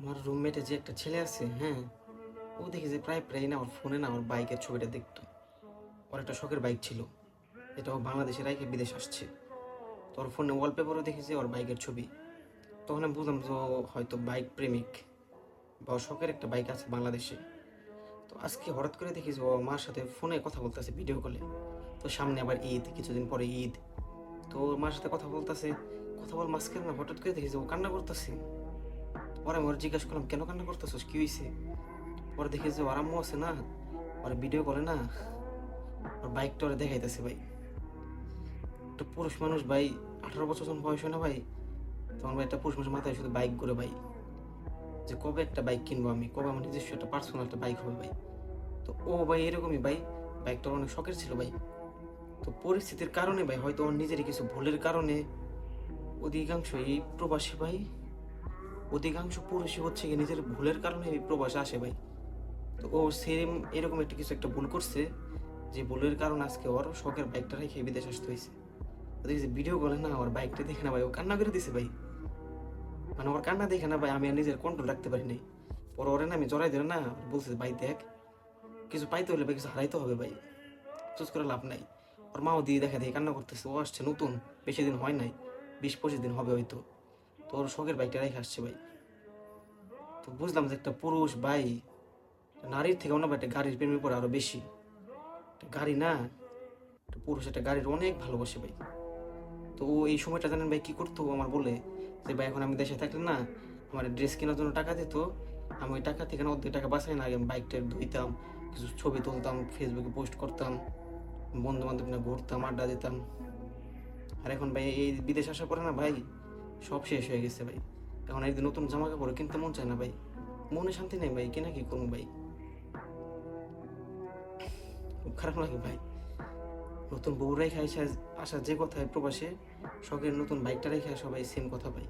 আমার রুমমেটে যে একটা ছেলে আছে, হ্যাঁ, ও দেখি যে প্রায় প্রায় না আমার ফোনে না আমার বাইকের ছবিটা দেখতো। ওর একটা শখের বাইক ছিল, এটা ও বাংলাদেশে রেখে বিদেশ আসছে। তো ওর ফোনে ওয়ালপেপারও দেখেছি ওর বাইকের ছবি। তখন আমি বুঝলাম যে ও হয়তো বাইক প্রেমিক বা ওর শখের একটা বাইক আছে বাংলাদেশে। তো আজকে হঠাৎ করে দেখি যে ও মার সাথে ফোনে কথা বলতেছে ভিডিও কলে। তো সামনে আবার ঈদ, কিছুদিন পরে ঈদ। তো ওর মার সাথে কথা বলতেছে, কথা বল মাঝখানে না হঠাৎ করে দেখি যে ও কান্না করতেছে। পরে আমি ওর জিজ্ঞাসা করলাম, কেন কান্না করতেছিস, কি হয়েছে? পরে দেখি যে ওর আম্মু আছে না, ওর ভিডিও করে না, ওর বাইকটা ওরা দেখাইতেছে ভাই। একটা পুরুষ মানুষ ভাই, 18 বছর যখন বয়স হয় না ভাই, তখন ভাই একটা পুরুষ মানুষের মাথায় শুধু বাইক ঘুরে ভাই, যে কবে একটা বাইক কিনবো আমি, কবে আমার নিজস্ব একটা পার্সোনাল একটা বাইক হবে ভাই। তো ও ভাই এরকমই ভাই, বাইকটা অনেক শখের ছিল ভাই। তো পরিস্থিতির কারণে ভাই, হয়তো ওর নিজেরই কিছু ভুলের কারণে অধিকাংশ এই প্রবাসী ভাই, অধিকাংশ পুরুষই হচ্ছে কি নিজের ভুলের কারণে এই প্রবাসে আসে ভাই। তো ও সেম এরকম একটা কিছু একটা ভুল করছে, যে ভুলের কারণে আজকে ওর শখের বাইকটা রেখে বিদেশ আসতে হয়েছে। দেখছি ভিডিও কলে না ওর বাইকটা দেখে না ভাই, ও কান্না করে দিছে ভাই। মানে ওর কান্না দেখে না ভাই আমি আর নিজের কন্ট্রোল রাখতে পারি নাই। পরে ওরে না আমি জড়াই দিলে না, বলছে ভাই দেখ, কিছু পাইতে হলে ভাই কিছু হারাইতে হবে ভাই, চুজ করে লাভ নাই। ওর মাও দিয়ে দেখা দেখে কান্না করতেছে, ও আসছে নতুন, বেশি দিন হয় নাই, 20-25 দিন হবে হয়তো। তো ওর শখের বাইকটা রেখে আসছে ভাই। তো বুঝলাম যে একটা পুরুষ ভাই নারীর থেকে অন্য একটা গাড়ির প্রেমে পড়ে আরো বেশি। একটা গাড়ি না, একটা পুরুষ একটা গাড়ির অনেক ভালোবাসে ভাই। তো ও এই সময়টা জানেন ভাই কি করতো, ও আমার বলে যে ভাই এখন আমি দেশে থাকলে না, আমার ড্রেস কেনার জন্য টাকা দিত, আমি ওই টাকা থেকে না অর্ধেক টাকা বাঁচাই না, আগে আমি বাইকটা ধুইতাম, কিছু ছবি তুলতাম, ফেসবুকে পোস্ট করতাম, বন্ধু বান্ধব না ঘুরতাম, আড্ডা দিতাম। আর এখন ভাই এই বিদেশ আসার পরে না ভাই, সব শেষ হয়ে গেছে ভাই। এখন একদিন নতুন জামা কাপড় কিনতে মন চায় না ভাই, মনে শান্তি নেই ভাই, কেনা কি করবো ভাই, খুব খারাপ লাগে ভাই। নতুন বউ রেখে আসা, আসা যে কথায় প্রবাসে শখের নতুন বাইকটা রেখে আসা ভাই, সেম কথা ভাই।